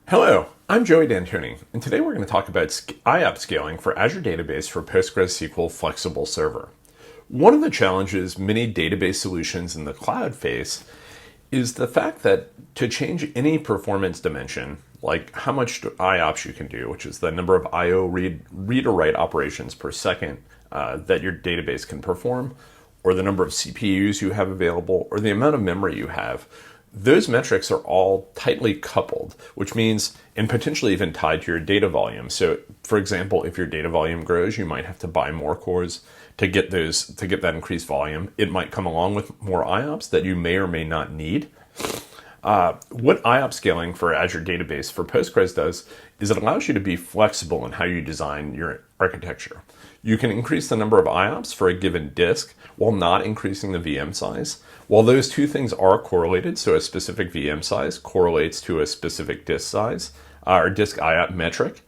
Hello, I'm Joey D'Antoni, and today we're going to talk about IOPS scaling for Azure Database for PostgreSQL Flexible Server. One of the challenges many database solutions in the cloud face is the fact that to change any performance dimension, like how much IOPS you can do, which is the number of I/O read or write operations per second that your database can perform, or the number of CPUs you have available, or the amount of memory you have, those metrics are all tightly coupled, which means, and potentially even tied to your data volume. So, for example, if your data volume grows, you might have to buy more cores to get that increased volume. It might come along with more IOPS that you may or may not need. What IOPS scaling for Azure Database for Postgres does is it allows you to be flexible in how you design your architecture. You can increase the number of IOPS for a given disk while not increasing the VM size. While those two things are correlated, so a specific VM size correlates to a specific disk size or disk IOPS metric,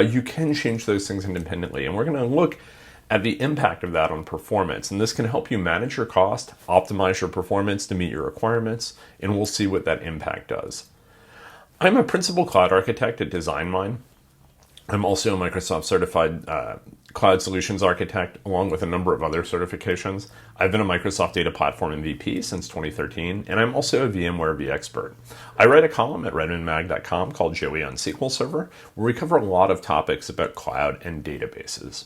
you can change those things independently. And we're going to look at the impact of that on performance. And this can help you manage your cost, optimize your performance to meet your requirements, and we'll see what that impact does. I'm a principal cloud architect at DesignMine. I'm also a Microsoft certified cloud solutions architect, along with a number of other certifications. I've been a Microsoft Data Platform MVP since 2013, and I'm also a VMware vExpert. I write a column at redmondmag.com called Joey on SQL Server, where we cover a lot of topics about cloud and databases.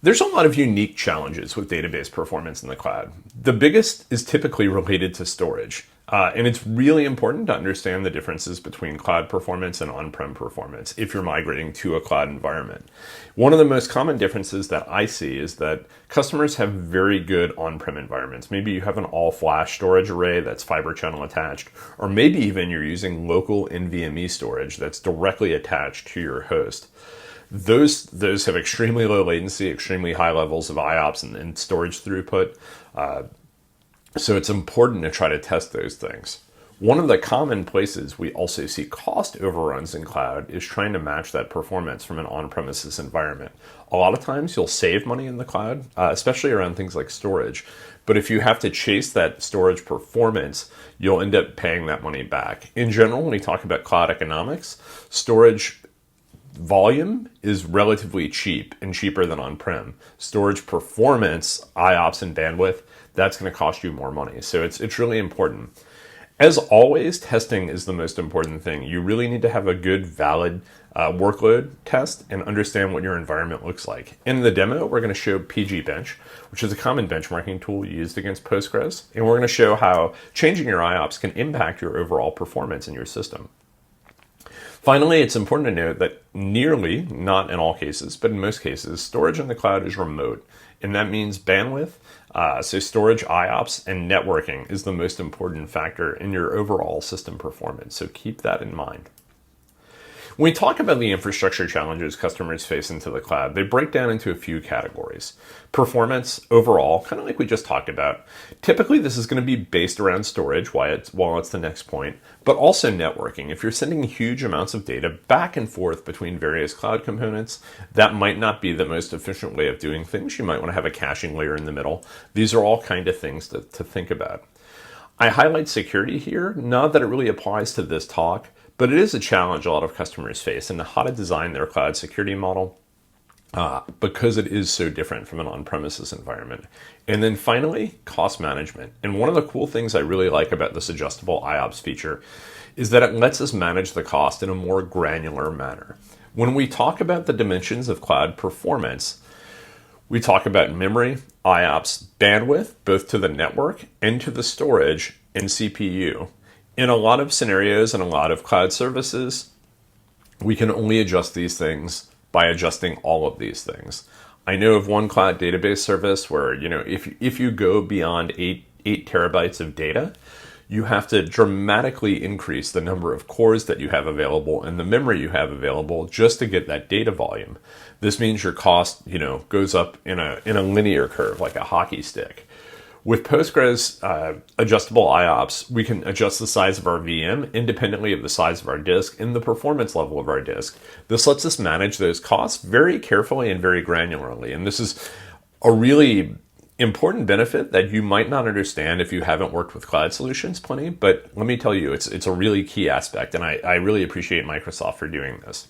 There's a lot of unique challenges with database performance in the cloud. The biggest is typically related to storage. And it's really important to understand the differences between cloud performance and on-prem performance if you're migrating to a cloud environment. One of the most common differences that I see is that customers have very good on-prem environments. Maybe you have an all-flash storage array that's fiber channel attached, or maybe even you're using local NVMe storage that's directly attached to your host. Those have extremely low latency, extremely high levels of IOPS and storage throughput. So it's important to try to test those things. One of the common places we also see cost overruns in cloud is trying to match that performance from an on-premises environment. A lot of times you'll save money in the cloud, especially around things like storage. But if you have to chase that storage performance, you'll end up paying that money back. In general, when we talk about cloud economics, storage volume is relatively cheap and cheaper than on-prem. Storage performance, IOPS and bandwidth, that's going to cost you more money. So it's really important. As always, testing is the most important thing. You really need to have a good, valid workload test and understand what your environment looks like. In the demo, we're going to show pgbench, which is a common benchmarking tool used against Postgres. And we're going to show how changing your IOPS can impact your overall performance in your system. Finally, it's important to note that nearly, not in all cases, but in most cases, storage in the cloud is remote. And that means bandwidth, so storage, IOPS, and networking is the most important factor in your overall system performance. So keep that in mind. When we talk about the infrastructure challenges customers face into the cloud, they break down into a few categories. Performance overall, kind of like we just talked about. Typically, this is going to be based around storage while it's the next point, but also networking. If you're sending huge amounts of data back and forth between various cloud components, that might not be the most efficient way of doing things. You might want to have a caching layer in the middle. These are all kind of things to think about. I highlight security here, not that it really applies to this talk, but it is a challenge a lot of customers face in how to design their cloud security model because it is so different from an on-premises environment. And then finally, cost management. And one of the cool things I really like about this adjustable IOPS feature is that it lets us manage the cost in a more granular manner. When we talk about the dimensions of cloud performance, we talk about memory, IOPS, bandwidth, both to the network and to the storage and CPU. In a lot of scenarios and a lot of cloud services, we can only adjust these things by adjusting all of these things. I know of one cloud database service where, if you go beyond 8 terabytes of data, you have to dramatically increase the number of cores that you have available and the memory you have available just to get that data volume. This means your cost, goes up in a linear curve, like a hockey stick. With Postgres adjustable IOPS, we can adjust the size of our VM independently of the size of our disk and the performance level of our disk. This lets us manage those costs very carefully and very granularly. And this is a really Important benefit that you might not understand if you haven't worked with cloud solutions plenty, but let me tell you, it's a really key aspect, and I really appreciate Microsoft for doing this.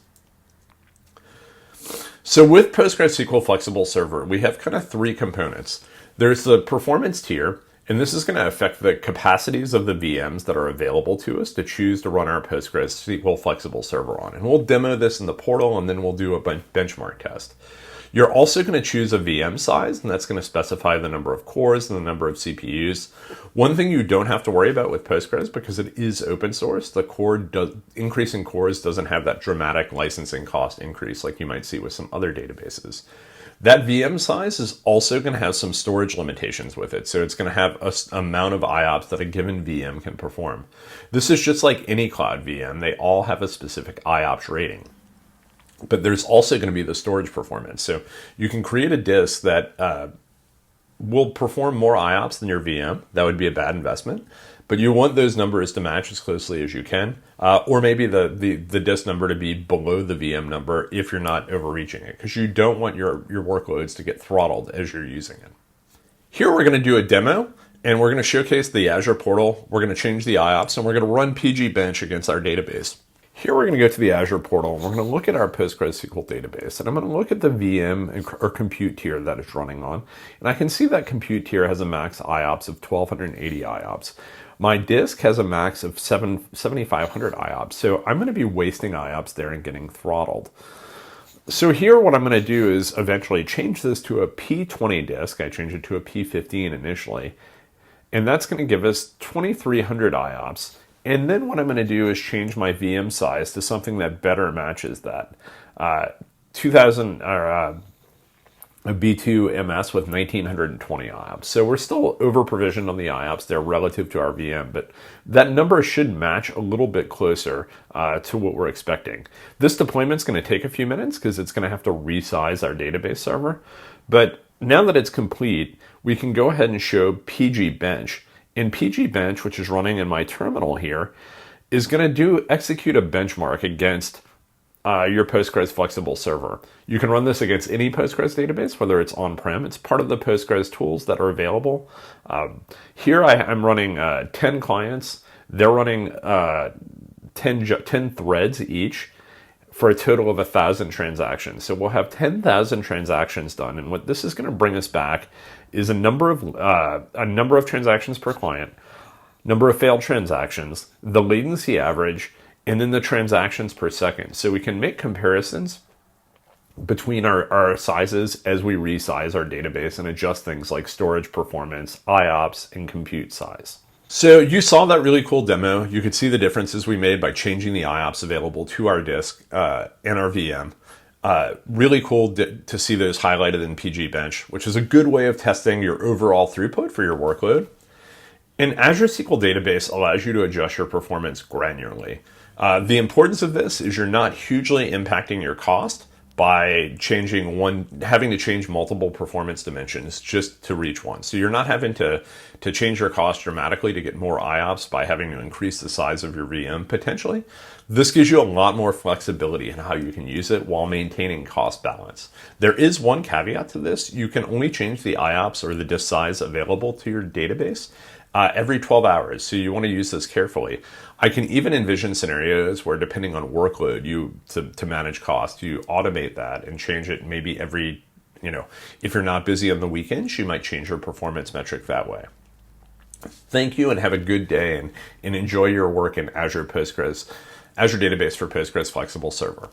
So with PostgreSQL Flexible Server, we have kind of three components. There's the performance tier, and this is going to affect the capacities of the VMs that are available to us to choose to run our PostgreSQL Flexible Server on. And we'll demo this in the portal, and then we'll do a benchmark test. You're also going to choose a VM size, and that's going to specify the number of cores and the number of CPUs. One thing you don't have to worry about with Postgres, because it is open source, increase in cores doesn't have that dramatic licensing cost increase like you might see with some other databases. That VM size is also going to have some storage limitations with it. So it's going to have an amount of IOPS that a given VM can perform. This is just like any cloud VM. They all have a specific IOPS rating. But there's also going to be the storage performance. So you can create a disk that will perform more IOPS than your VM. That would be a bad investment. But you want those numbers to match as closely as you can. Or maybe the disk number to be below the VM number if you're not overreaching it. Because you don't want your workloads to get throttled as you're using it. Here we're going to do a demo. And we're going to showcase the Azure portal. We're going to change the IOPS. And we're going to run pgbench against our database. Here we're going to go to the Azure portal, and we're going to look at our PostgreSQL database, and I'm going to look at the VM or compute tier that it's running on, and I can see that compute tier has a max IOPS of 1280 IOPS. My disk has a max of 7500 IOPS, so I'm going to be wasting IOPS there and getting throttled. So here what I'm going to do is eventually change this to a P20 disk. I changed it to a P15 initially, and that's going to give us 2300 IOPS. And then what I'm going to do is change my VM size to something that better matches that. 2000 or a B2 MS with 1920 IOPS. So we're still over provisioned on the IOPS there relative to our VM, but that number should match a little bit closer to what we're expecting. This deployment is going to take a few minutes because it's going to have to resize our database server. But now that it's complete, we can go ahead and show pgbench. And pgbench, which is running in my terminal here, is going to execute a benchmark against your Postgres Flexible Server. You can run this against any Postgres database, whether it's on-prem. It's part of the Postgres tools that are available. Here I'm running 10 clients. They're running 10 threads each for a total of 1,000 transactions. So we'll have 10,000 transactions done. And what this is going to bring us back is a number of transactions per client, number of failed transactions, the latency average, and then the transactions per second. So we can make comparisons between our sizes as we resize our database and adjust things like storage performance, IOPS, and compute size. So you saw that really cool demo. You could see the differences we made by changing the IOPS available to our disk and our VM. Really cool to see those highlighted in pgbench, which is a good way of testing your overall throughput for your workload. And Azure SQL Database allows you to adjust your performance granularly. The importance of this is you're not hugely impacting your cost by having to change multiple performance dimensions just to reach one. So you're not having to change your cost dramatically to get more IOPS by having to increase the size of your VM potentially. This gives you a lot more flexibility in how you can use it while maintaining cost balance. There is one caveat to this. You can only change the IOPS or the disk size available to your database every 12 hours. So you want to use this carefully. I can even envision scenarios where, depending on workload, to manage cost, you automate that and change it maybe every, if you're not busy on the weekends, you might change your performance metric that way. Thank you and have a good day and enjoy your work in Azure Database for Postgres Flexible Server.